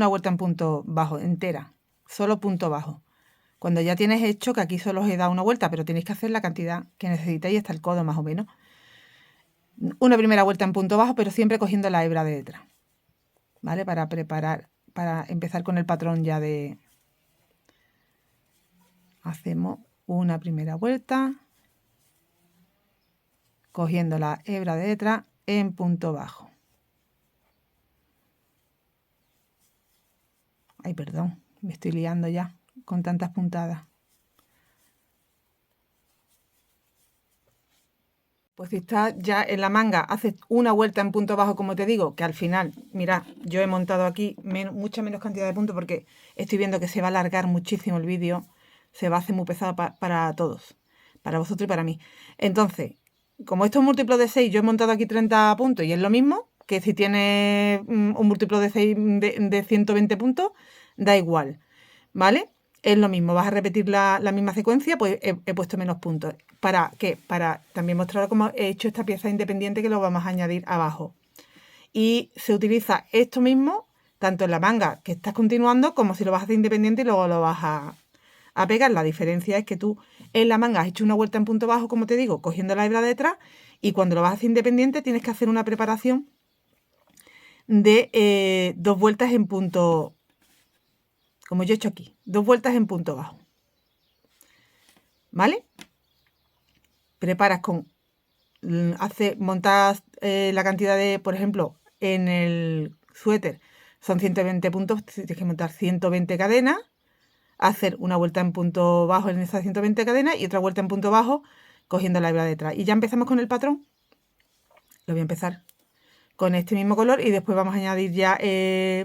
una vuelta en punto bajo entera, solo punto bajo. Cuando ya tienes hecho, que aquí solo os he dado una vuelta, pero tenéis que hacer la cantidad que necesitáis hasta el codo más o menos. Una primera vuelta en punto bajo, pero siempre cogiendo la hebra de detrás, ¿vale? Para preparar, para empezar con el patrón ya de... Hacemos una primera vuelta, cogiendo la hebra de detrás en punto bajo. Ay, perdón, me estoy liando ya con tantas puntadas. Pues si estás ya en la manga, haces una vuelta en punto bajo, como te digo, que al final, mirad, yo he montado aquí mucha menos cantidad de puntos porque estoy viendo que se va a alargar muchísimo el vídeo, se va a hacer muy pesado para todos, para vosotros y para mí. Entonces, como esto es un múltiplo de 6, yo he montado aquí 30 puntos y es lo mismo que si tienes un múltiplo de 6 de 120 puntos, da igual, ¿vale? Es lo mismo, vas a repetir la misma secuencia, pues he puesto menos puntos. ¿Para qué? Para también mostrar cómo he hecho esta pieza independiente que lo vamos a añadir abajo. Y se utiliza esto mismo, tanto en la manga que estás continuando, como si lo vas a hacer independiente y luego lo vas a pegar. La diferencia es que tú en la manga has hecho una vuelta en punto bajo, como te digo, cogiendo la hebra de detrás, y cuando lo vas a hacer independiente tienes que hacer una preparación de 2 vueltas en punto, como yo he hecho aquí, 2 vueltas en punto bajo, ¿vale? Preparas con, montas la cantidad de, por ejemplo, en el suéter son 120 puntos, tienes que montar 120 cadenas, hacer una vuelta en punto bajo en esas 120 cadenas y otra vuelta en punto bajo cogiendo la hebra detrás. Y ya empezamos con el patrón. Lo voy a empezar con este mismo color y después vamos a añadir ya,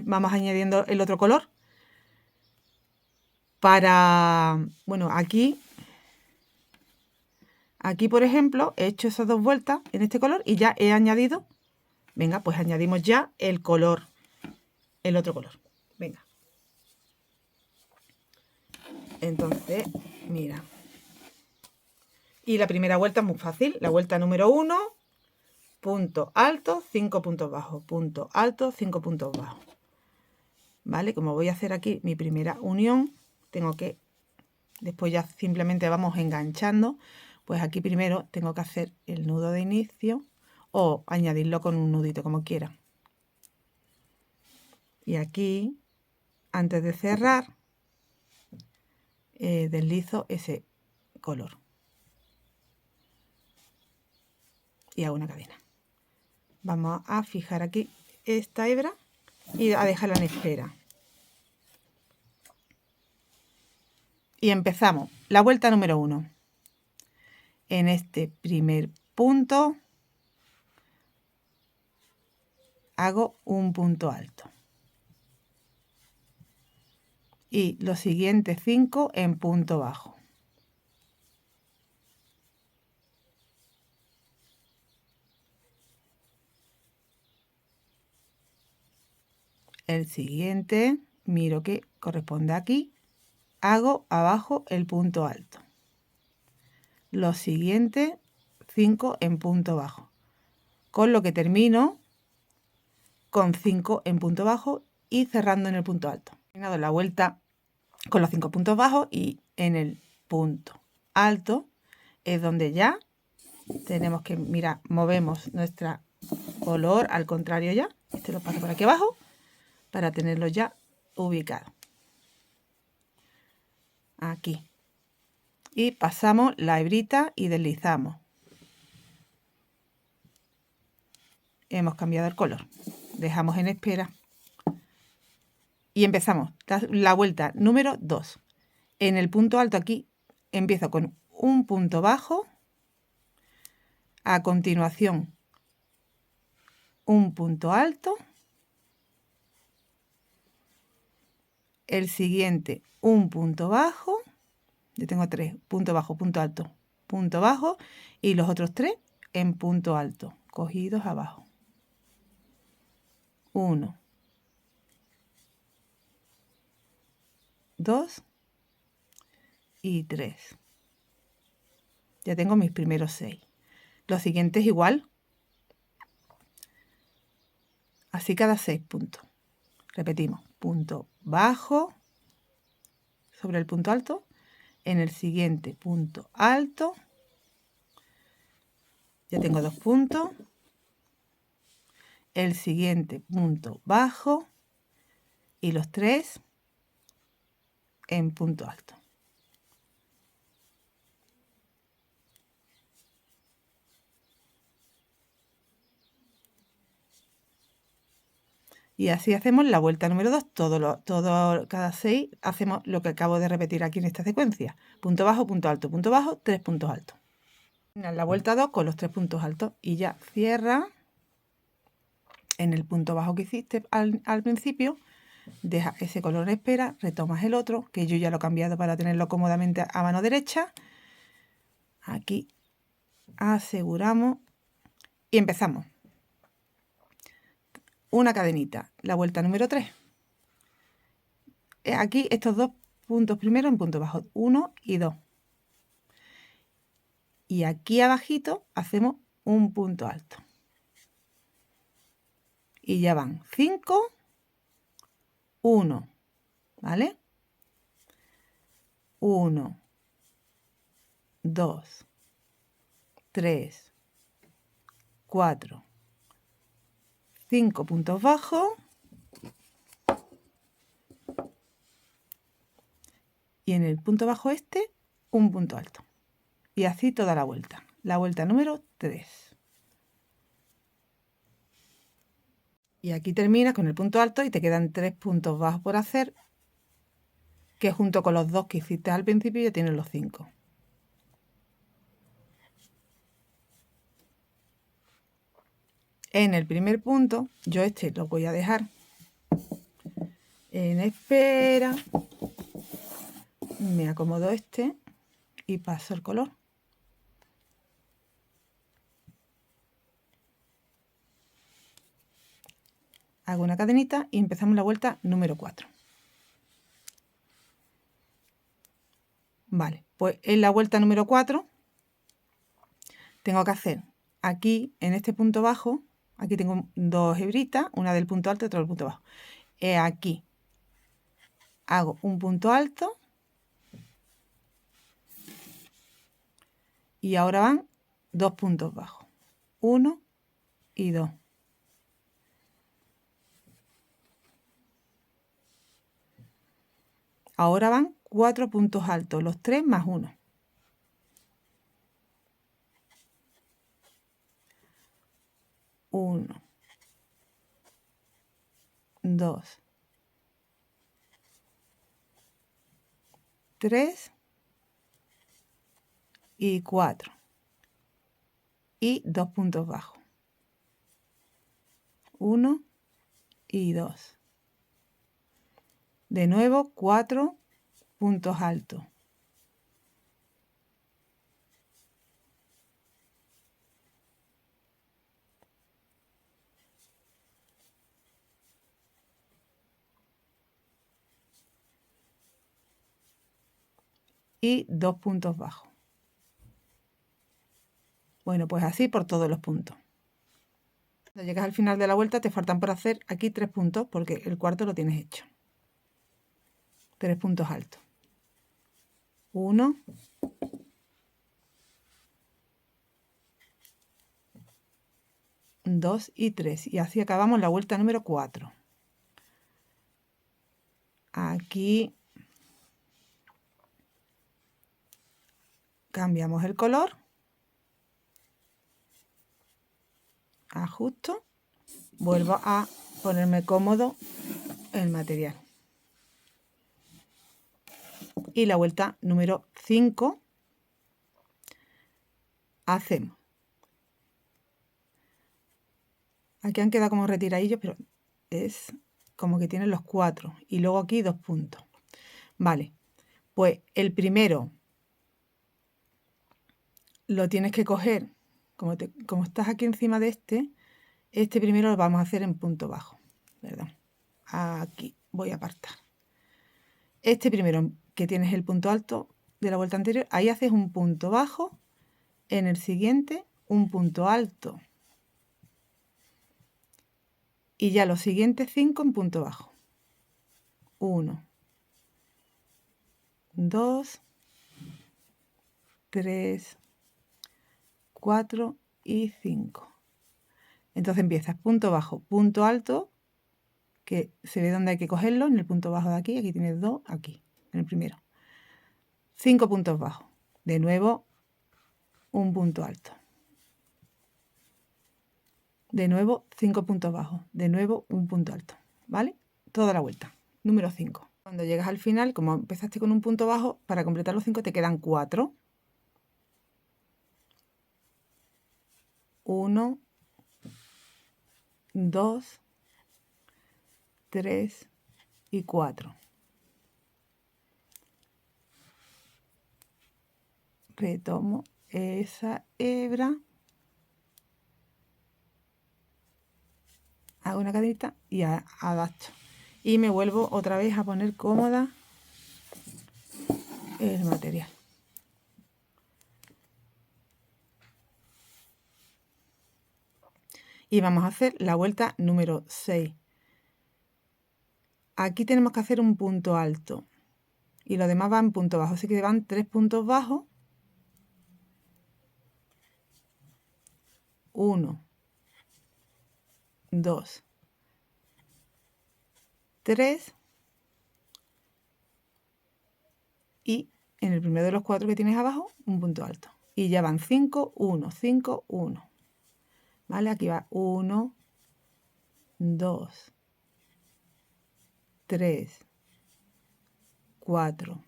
vamos añadiendo el otro color. Para, bueno, aquí, por ejemplo, he hecho esas 2 vueltas en este color y ya he añadido, venga, pues añadimos ya el color, el otro color, venga. Entonces, mira. Y la primera vuelta es muy fácil, la vuelta número 1, punto alto, 5 puntos bajos, punto alto, 5 puntos bajos. ¿Vale? Como voy a hacer aquí mi primera unión, tengo que, después ya simplemente vamos enganchando, pues aquí primero tengo que hacer el nudo de inicio o añadirlo con un nudito, como quieran. Y aquí, antes de cerrar, deslizo ese color. Y hago una cadena. Vamos a fijar aquí esta hebra y a dejarla en espera. Y empezamos la vuelta número 1. En este primer punto hago un punto alto. Y los siguientes 5 en punto bajo. El siguiente, miro que corresponde aquí, hago abajo el punto alto. Los siguientes 5 en punto bajo. Con lo que termino con 5 en punto bajo y cerrando en el punto alto. He terminado la vuelta con los 5 puntos bajos y en el punto alto es donde ya tenemos que, mira, movemos nuestro color al contrario ya. Este lo paso por aquí abajo para tenerlo ya ubicado. Aquí. Y pasamos la hebrita y deslizamos. Hemos cambiado el color. Dejamos en espera. Y empezamos la vuelta número 2. En el punto alto aquí empiezo con un punto bajo. A continuación, un punto alto. El siguiente, un punto bajo. Yo tengo 3, punto bajo, punto alto, punto bajo. Y los otros 3 en punto alto, cogidos abajo. 1, 2 y 3. Ya tengo mis primeros 6. Los siguientes igual. Así cada 6 puntos. Repetimos. punto bajo sobre el punto alto, en el siguiente punto alto, ya tengo 2 puntos, el siguiente punto bajo y los 3 en punto alto. Y así hacemos la vuelta número 2, cada 6 hacemos lo que acabo de repetir aquí en esta secuencia. Punto bajo, 3 puntos altos. La vuelta 2 con los 3 puntos altos y ya cierra en el punto bajo que hiciste al principio, deja ese color en espera, retomas el otro, que yo ya lo he cambiado para tenerlo cómodamente a mano derecha. Aquí aseguramos y empezamos. Una cadenita, la vuelta número 3. Aquí estos 2 puntos primero en punto bajo, 1 y 2. Y aquí abajito hacemos un punto alto. Y ya van 5, 1, ¿vale? 1, 2, 3, 4, 5 puntos bajos y en el punto bajo este un punto alto. Y así toda la vuelta número 3. Y aquí terminas con el punto alto y te quedan 3 puntos bajos por hacer, que junto con los 2 que hiciste al principio ya tienes los 5. En el primer punto, yo este lo voy a dejar en espera, me acomodo este y paso el color. Hago una cadenita y empezamos la vuelta número 4. Vale, pues en la vuelta número 4 tengo que hacer aquí en este punto bajo, aquí tengo 2 hebritas, una del punto alto y otra del punto bajo. Aquí hago un punto alto y ahora van 2 puntos bajos, 1 y 2. Ahora van 4 puntos altos, los 3 más 1. 1, 2, 3 y 4. Y 2 puntos bajos. 1 y 2. De nuevo 4 puntos altos. Y 2 puntos bajos. Bueno, pues así por todos los puntos. Cuando llegas al final de la vuelta te faltan por hacer aquí 3 puntos porque el cuarto lo tienes hecho. 3 puntos altos. 1, 2 y 3. Y así acabamos la vuelta número 4. Aquí cambiamos el color. Ajusto. Vuelvo a ponerme cómodo el material. Y la vuelta número 5 hacemos. Aquí han quedado como retiradillos, pero es como que tienen los 4 y luego aquí 2 puntos. Vale, pues el primero lo tienes que coger, como estás aquí encima de este primero lo vamos a hacer en punto bajo. Perdón, aquí voy a apartar. Este primero que tienes el punto alto de la vuelta anterior, ahí haces un punto bajo, en el siguiente un punto alto. Y ya los siguientes 5 en punto bajo. 1, 2, 3, 4 y 5. Entonces empiezas punto bajo, punto alto, que se ve dónde hay que cogerlo, en el punto bajo de aquí. Aquí tienes 2, aquí, en el primero. 5 puntos bajos. De nuevo, un punto alto. De nuevo, 5 puntos bajos. De nuevo, un punto alto. ¿Vale? Toda la vuelta. Número 5. Cuando llegas al final, como empezaste con un punto bajo, para completar los 5 te quedan 4. 1, 2, 3 y 4. Retomo esa hebra, hago una cadenita y adapto. Y me vuelvo otra vez a poner cómoda el material. Y vamos a hacer la vuelta número 6. Aquí tenemos que hacer un punto alto y los demás van punto bajo, así que van 3 puntos bajos. 1, 2, 3 y en el primero de los 4 que tienes abajo un punto alto. Y ya van 5, 1, 5, 1. ¿Vale? Aquí va 1, 2, 3, 4,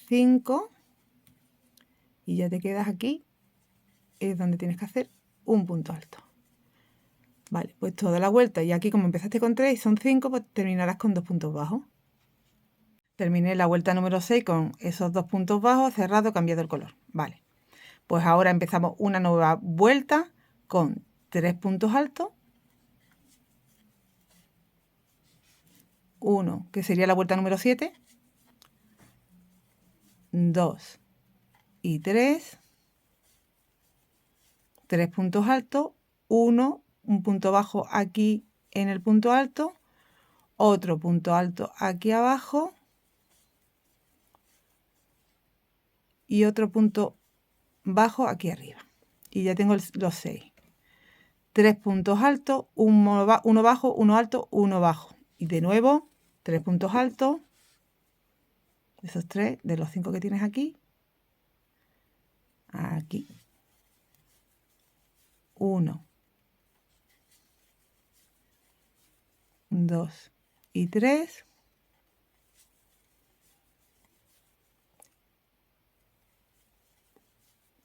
5 y ya te quedas aquí, es donde tienes que hacer un punto alto. Vale, pues toda la vuelta, y aquí como empezaste con 3 y son 5, pues terminarás con 2 puntos bajos. Terminé la vuelta número 6 con esos 2 puntos bajos, cerrado, cambiado el color. Vale, pues ahora empezamos una nueva vuelta con 3 puntos altos. 1, que sería la vuelta número 7. 2 y 3. 3 puntos altos. 1, un punto bajo aquí en el punto alto. Otro punto alto aquí abajo. Y otro punto bajo aquí arriba. Y ya tengo los 6. 3 puntos altos, uno bajo, uno alto, uno bajo. Y de nuevo, 3 puntos altos. Esos 3 de los 5 que tienes aquí. Aquí. 1, 2 y 3.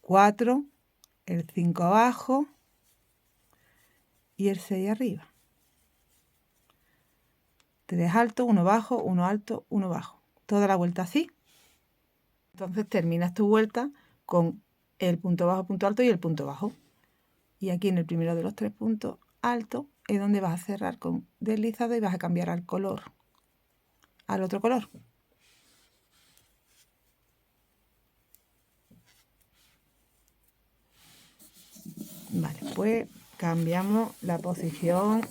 4, el 5 abajo y el 6 arriba. 3 altos, 1 bajo, 1 alto, 1 bajo. Toda la vuelta así. Entonces terminas tu vuelta con el punto bajo, punto alto y el punto bajo. Y aquí en el primero de los 3 puntos altos es donde vas a cerrar con deslizado y vas a cambiar al color, al otro color. Vale, pues cambiamos la posición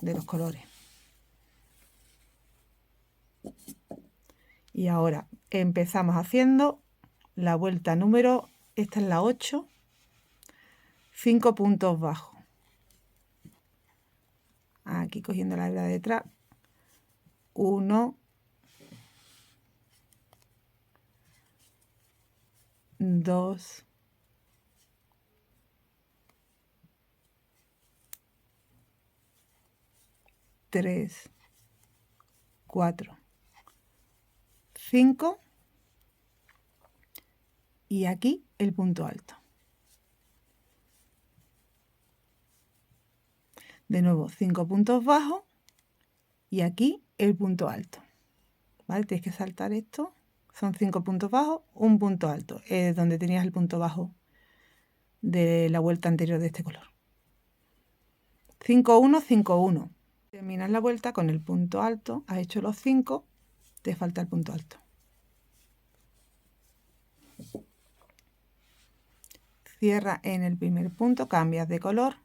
de los colores. Y ahora empezamos haciendo la vuelta número, esta es la 8, 5 puntos bajos. Aquí cogiendo la hebra de detrás, 1, 2, 3, 4, 5 y aquí el punto alto. De nuevo 5 puntos bajos y aquí el punto alto. ¿Vale? Tienes que saltar esto. Son 5 puntos bajos, un punto alto. Es donde tenías el punto bajo de la vuelta anterior de este color. 5, 1, 5, 1. Terminas la vuelta con el punto alto. Has hecho los 5, te falta el punto alto. Cierra en el primer punto, cambias de color.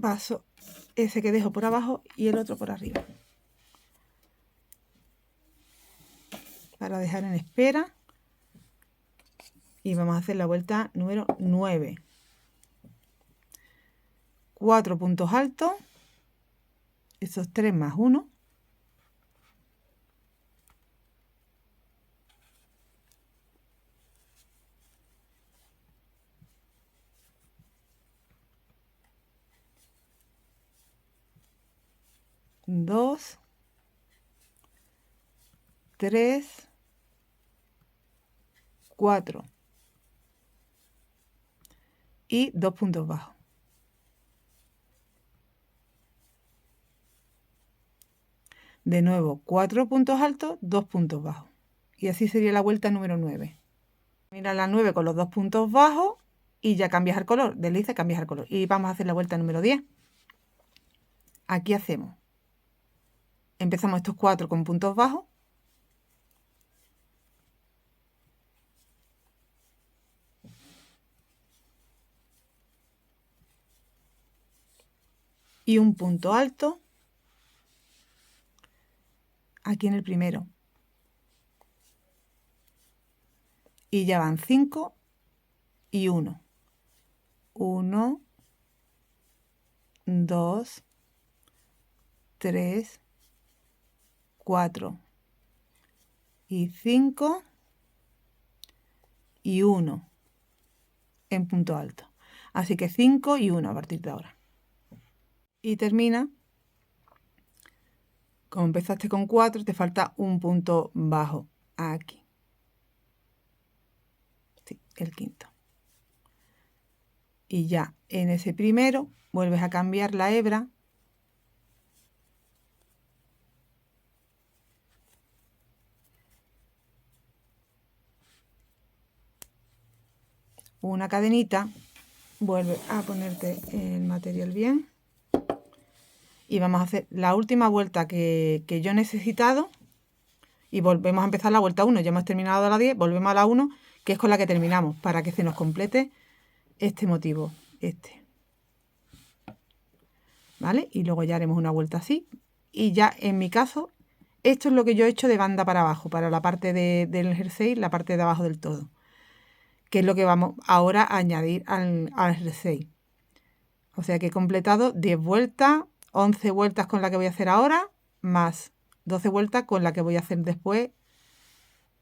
paso ese que dejo por abajo y el otro por arriba, para dejar en espera. Y vamos a hacer la vuelta número 9. 4 puntos altos, esos 3 más 1. Dos, 3, 4 y 2 puntos bajos. De nuevo, 4 puntos altos, 2 puntos bajos. Y así sería la vuelta número 9. Mira la 9 con los 2 puntos bajos y ya cambias el color. Desliza, cambias el color. Y vamos a hacer la vuelta número 10. Aquí hacemos. Empezamos estos 4 con puntos bajos. Y un punto alto aquí en el primero. Y ya van 5 y 1. 1, 2, 3, 4 y 5 y 1 en punto alto. Así que 5 y 1 a partir de ahora. Y termina. Como empezaste con 4, te falta un punto bajo aquí. Sí, el quinto. Y ya en ese primero vuelves a cambiar la hebra. Una cadenita, vuelve a ponerte el material bien. Y vamos a hacer la última vuelta que yo he necesitado. Y volvemos a empezar la vuelta 1. Ya hemos terminado la 10, volvemos a la 1, que es con la que terminamos, para que se nos complete este motivo, este. ¿Vale? Y luego ya haremos una vuelta así. Y ya en mi caso, esto es lo que yo he hecho de banda para abajo, para la parte del jersey, la parte de abajo del todo. Que es lo que vamos ahora a añadir al jersey. O sea que he completado 10 vueltas, 11 vueltas con la que voy a hacer ahora, más 12 vueltas con la que voy a hacer después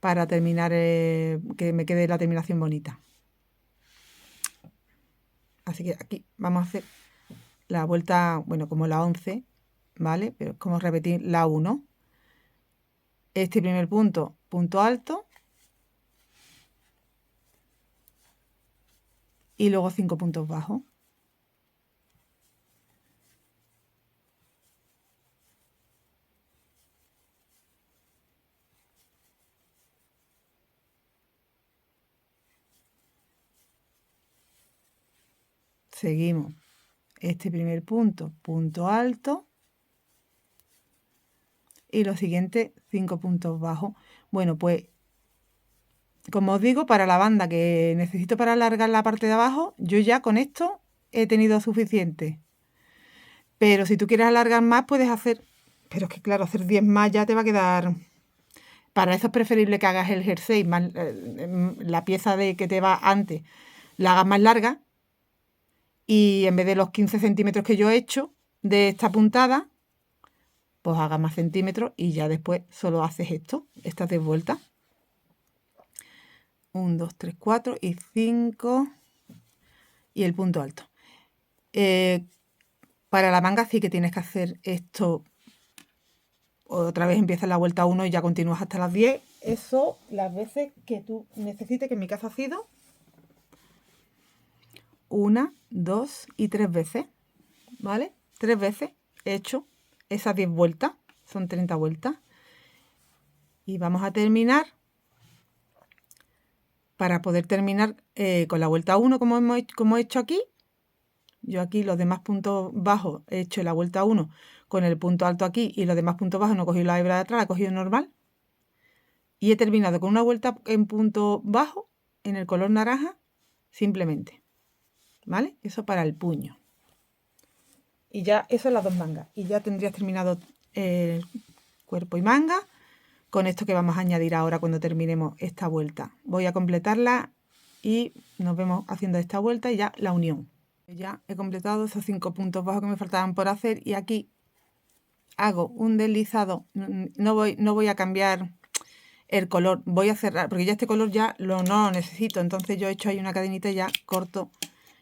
para terminar, que me quede la terminación bonita. Así que aquí vamos a hacer la vuelta, bueno, como la 11, ¿vale? Pero es como repetir la 1. Este primer punto, punto alto. Y luego 5 puntos bajos. Seguimos. Este primer punto, punto alto. Y los siguientes 5 puntos bajos. Bueno, pues como os digo, para la banda que necesito para alargar la parte de abajo, yo ya con esto he tenido suficiente. Pero si tú quieres alargar más, puedes hacer... Pero es que claro, hacer 10 más ya te va a quedar... Para eso es preferible que hagas el jersey, más, la pieza de que te va antes, la hagas más larga. Y en vez de los 15 centímetros que yo he hecho de esta puntada, pues hagas más centímetros y ya después solo haces esto, estas 10 vueltas. 1, 2, 3, 4 y 5 y el punto alto. Para la manga sí que tienes que hacer esto. Otra vez empiezas la vuelta 1 y ya continúas hasta las 10. Eso las veces que tú necesites, que en mi caso ha sido 1, 2 y 3 veces. ¿Vale? 3 veces he hecho esas 10 vueltas. Son 30 vueltas. Y vamos a terminar. Para poder terminar con la vuelta 1 como he hecho aquí. Yo aquí los demás puntos bajos he hecho la vuelta 1 con el punto alto aquí y los demás puntos bajos no he cogido la hebra de atrás, la he cogido normal. Y he terminado con una vuelta en punto bajo, en el color naranja, simplemente. ¿Vale? Eso para el puño. Y ya, eso es las dos mangas. Y ya tendrías terminado el cuerpo y manga con esto que vamos a añadir ahora cuando terminemos esta vuelta. Voy a completarla y nos vemos haciendo esta vuelta y ya la unión. Ya he completado esos 5 puntos bajos que me faltaban por hacer y aquí hago un deslizado. No voy a cambiar el color, voy a cerrar porque ya este color ya no lo necesito, entonces yo he hecho ahí una cadenita y ya corto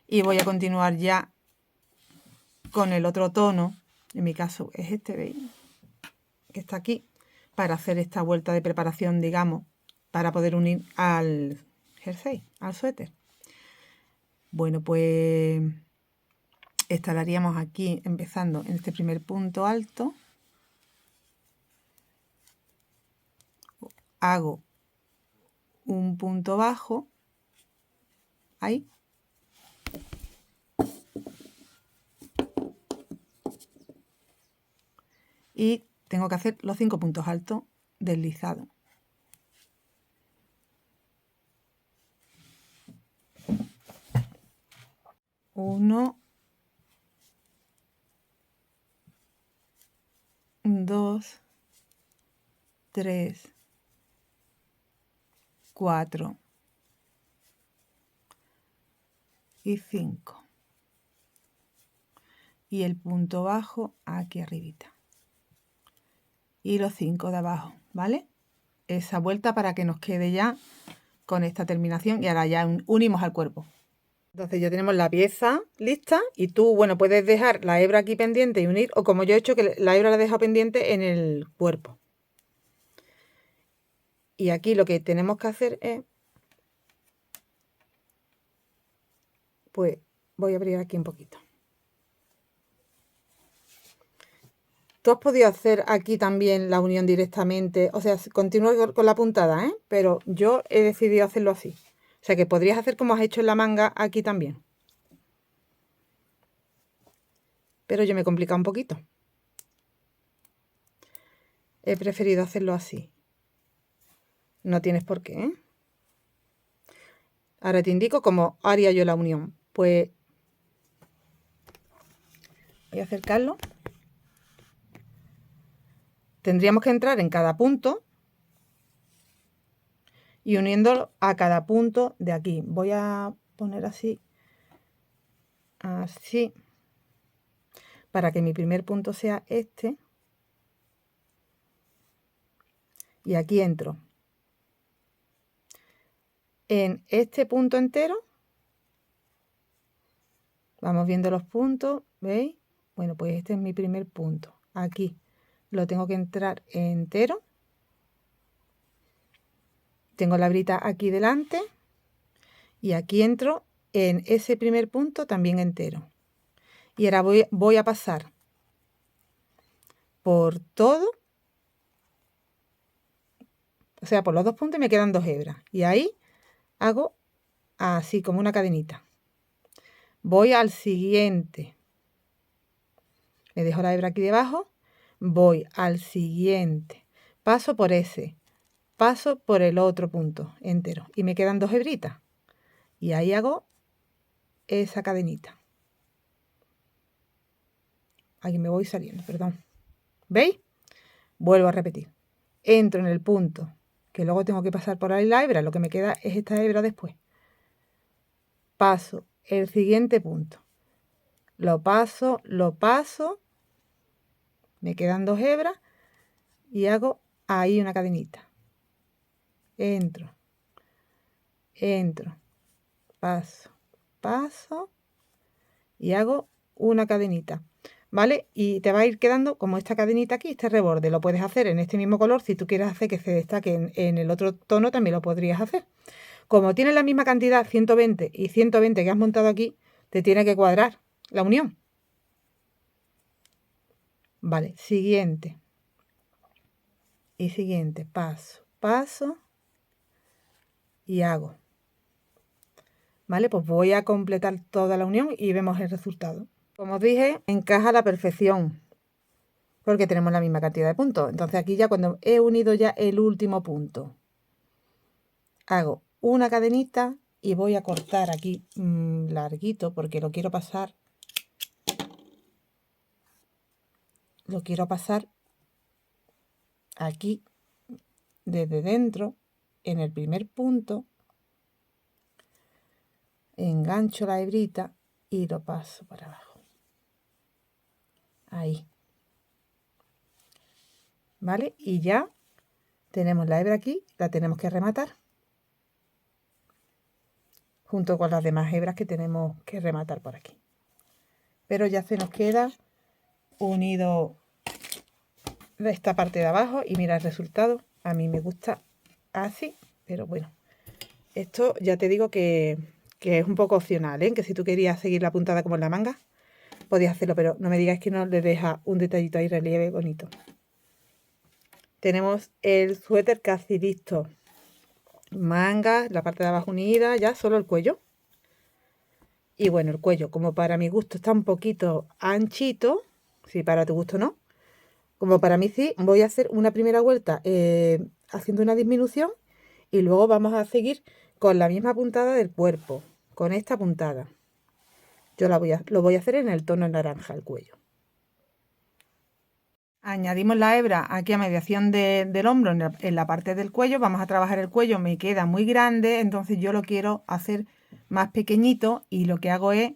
y voy a continuar ya con el otro tono. En mi caso es este, ¿veis? Que está aquí, para hacer esta vuelta de preparación, digamos, para poder unir al jersey, al suéter. Bueno, pues estaríamos aquí empezando en este primer punto alto. Hago un punto bajo, ahí. Y tengo que hacer los 5 puntos altos deslizados. Uno, dos, tres, cuatro y 5. Y el punto bajo aquí arribita. Y los 5 de abajo, ¿vale? Esa vuelta para que nos quede ya con esta terminación y ahora ya unimos al cuerpo. Entonces ya tenemos la pieza lista y tú, bueno, puedes dejar la hebra aquí pendiente y unir, o como yo he hecho que la hebra la he dejado pendiente en el cuerpo. Y aquí lo que tenemos que hacer es, pues voy a abrir aquí un poquito. Tú has podido hacer aquí también la unión directamente, o sea, continúa con la puntada, ¿eh? Pero yo he decidido hacerlo así. O sea que podrías hacer como has hecho en la manga aquí también. Pero yo me he complicado un poquito. He preferido hacerlo así. No tienes por qué, ¿eh? Ahora te indico cómo haría yo la unión. Pues voy a acercarlo. Tendríamos que entrar en cada punto y uniéndolo a cada punto de aquí. Voy a poner así, así, para que mi primer punto sea este. Y aquí entro en este punto entero. Vamos viendo los puntos, ¿veis? Bueno, pues este es mi primer punto. Aquí lo tengo que entrar entero. Tengo la brita aquí delante y aquí entro en ese primer punto también entero. Y ahora voy a pasar por todo, o sea, por los 2 puntos y me quedan 2 hebras. Y ahí hago así como una cadenita. Voy al siguiente. Me dejo la hebra aquí debajo. Voy al siguiente. Paso por ese. Paso por el otro punto entero. Y me quedan 2 hebritas. Y ahí hago esa cadenita. Aquí me voy saliendo, perdón. ¿Veis? Vuelvo a repetir. Entro en el punto, que luego tengo que pasar por ahí la hebra. Lo que me queda es esta hebra después. Paso el siguiente punto. Lo paso. Me quedan 2 hebras. Y hago ahí una cadenita. Entro. Paso. Y hago una cadenita. ¿Vale? Y te va a ir quedando como esta cadenita aquí, este reborde. Lo puedes hacer en este mismo color. Si tú quieres hacer que se destaque en el otro tono, también lo podrías hacer. Como tienes la misma cantidad, 120 y 120 que has montado aquí, te tiene que cuadrar la unión. Vale, siguiente. Y siguiente, paso. Y hago. ¿Vale? Pues voy a completar toda la unión y vemos el resultado. Como os dije, encaja a la perfección, porque tenemos la misma cantidad de puntos. Entonces aquí ya cuando he unido ya el último punto, hago una cadenita y voy a cortar aquí larguito porque lo quiero pasar lo quiero pasar aquí desde dentro en el primer punto, engancho la hebrita y lo paso para abajo. Ahí. ¿Vale? Y ya tenemos la hebra aquí, la tenemos que rematar. Junto con las demás hebras que tenemos que rematar por aquí. Pero ya se nos queda unido esta parte de abajo y mira el resultado. A mí me gusta así, pero bueno. Esto ya te digo que es un poco opcional, ¿eh? Que si tú querías seguir la puntada como en la manga, podías hacerlo, pero no me digas que no le deja un detallito ahí relieve bonito. Tenemos el suéter casi listo. Mangas, la parte de abajo unida, ya solo el cuello. Y bueno, el cuello, como para mi gusto está un poquito anchito, si para tu gusto no, como para mí sí, voy a hacer una primera vuelta haciendo una disminución y luego vamos a seguir con la misma puntada del cuerpo, con esta puntada. Yo lo voy a hacer en el tono naranja, el cuello. Añadimos la hebra aquí a mediación del hombro, en la parte del cuello. Vamos a trabajar el cuello, me queda muy grande, entonces yo lo quiero hacer más pequeñito y lo que hago es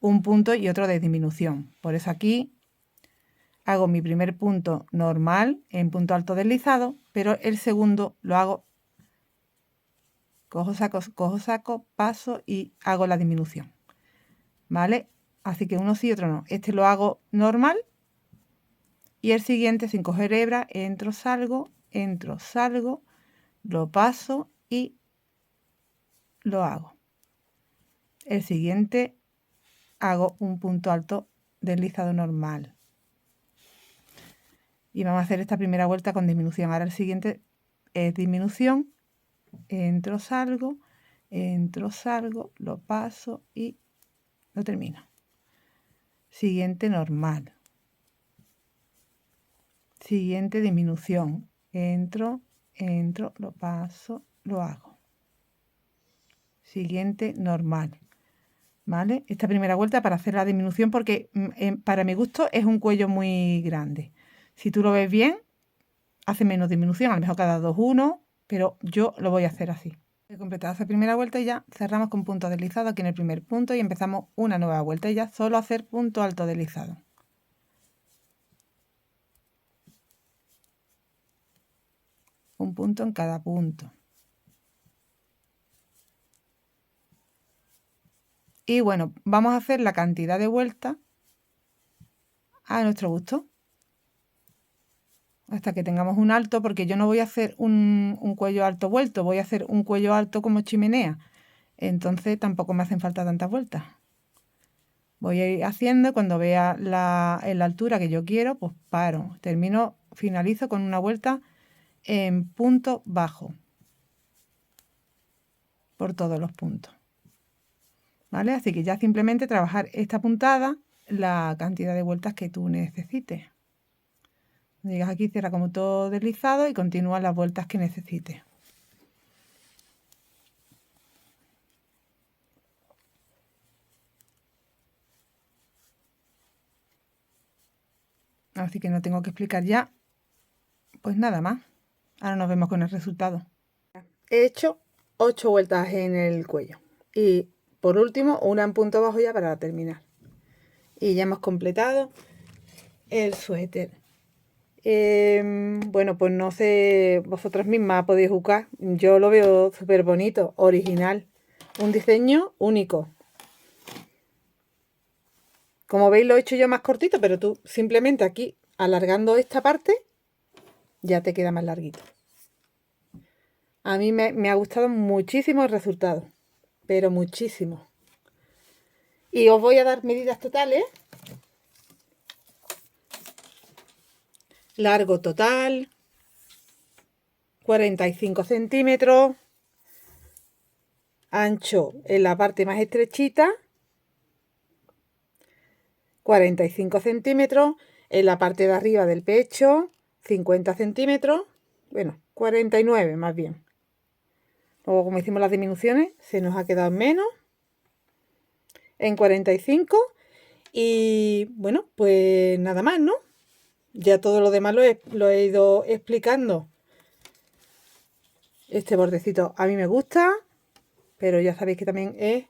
un punto y otro de disminución. Por eso aquí hago mi primer punto normal en punto alto deslizado, pero el segundo lo hago, cojo, saco, paso y hago la disminución. ¿Vale? Así que uno sí, otro no. Este lo hago normal. Y el siguiente, sin coger hebra, entro, salgo, lo paso y lo hago. El siguiente hago un punto alto deslizado normal. Y vamos a hacer esta primera vuelta con disminución. Ahora el siguiente es disminución, entro, salgo, lo paso y lo termino. Siguiente normal. Siguiente disminución, entro, lo paso, lo hago. Siguiente normal, ¿vale? Esta primera vuelta para hacer la disminución porque para mi gusto es un cuello muy grande. Si tú lo ves bien, hace menos disminución, a lo mejor cada 2, 1, pero yo lo voy a hacer así. He completado esa primera vuelta y ya cerramos con punto deslizado aquí en el primer punto y empezamos una nueva vuelta y ya solo hacer punto alto deslizado. Un punto en cada punto. Y bueno, vamos a hacer la cantidad de vueltas a nuestro gusto. Hasta que tengamos un alto, porque yo no voy a hacer un cuello alto vuelto, voy a hacer un cuello alto como chimenea. Entonces tampoco me hacen falta tantas vueltas. Voy a ir haciendo, cuando vea en la altura que yo quiero, pues paro. Termino, finalizo con una vuelta en punto bajo. Por todos los puntos. ¿Vale? Así que ya simplemente trabajar esta puntada, la cantidad de vueltas que tú necesites. Llegas aquí, cierra como todo deslizado y continúa las vueltas que necesites. Así que no tengo que explicar ya, pues nada más. Ahora nos vemos con el resultado. He hecho 8 vueltas en el cuello. Y por último, una en punto bajo ya para terminar. Y ya hemos completado el suéter. Bueno, pues no sé, vosotras mismas podéis buscar. Yo lo veo súper bonito, original. Un diseño único. Como veis lo he hecho yo más cortito, pero tú simplemente aquí, alargando esta parte, ya te queda más larguito. A mí me ha gustado muchísimo el resultado, pero muchísimo. Y os voy a dar medidas totales. Largo total, 45 centímetros. Ancho en la parte más estrechita, 45 centímetros. En la parte de arriba del pecho, 50 centímetros. Bueno, 49 más bien. Luego, como hicimos las disminuciones, se nos ha quedado en menos. En 45. Y bueno, pues nada más, ¿no? Ya todo lo demás lo he ido explicando. Este bordecito a mí me gusta, pero ya sabéis que también es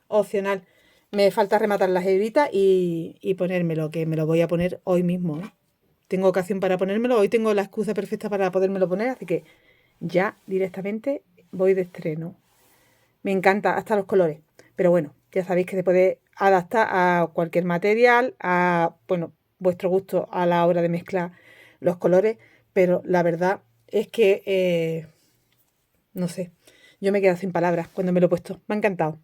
opcional. Me falta rematar las hebritas y ponérmelo, que me lo voy a poner hoy mismo, ¿eh? Tengo ocasión para ponérmelo, hoy tengo la excusa perfecta para podérmelo poner, así que ya directamente voy de estreno. Me encanta hasta los colores, pero bueno, ya sabéis que se puede adaptar a cualquier material, a, bueno, vuestro gusto a la hora de mezclar los colores, pero la verdad es que, no sé, yo me quedo sin palabras cuando me lo he puesto. Me ha encantado.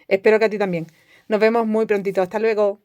Espero que a ti también. Nos vemos muy prontito. Hasta luego.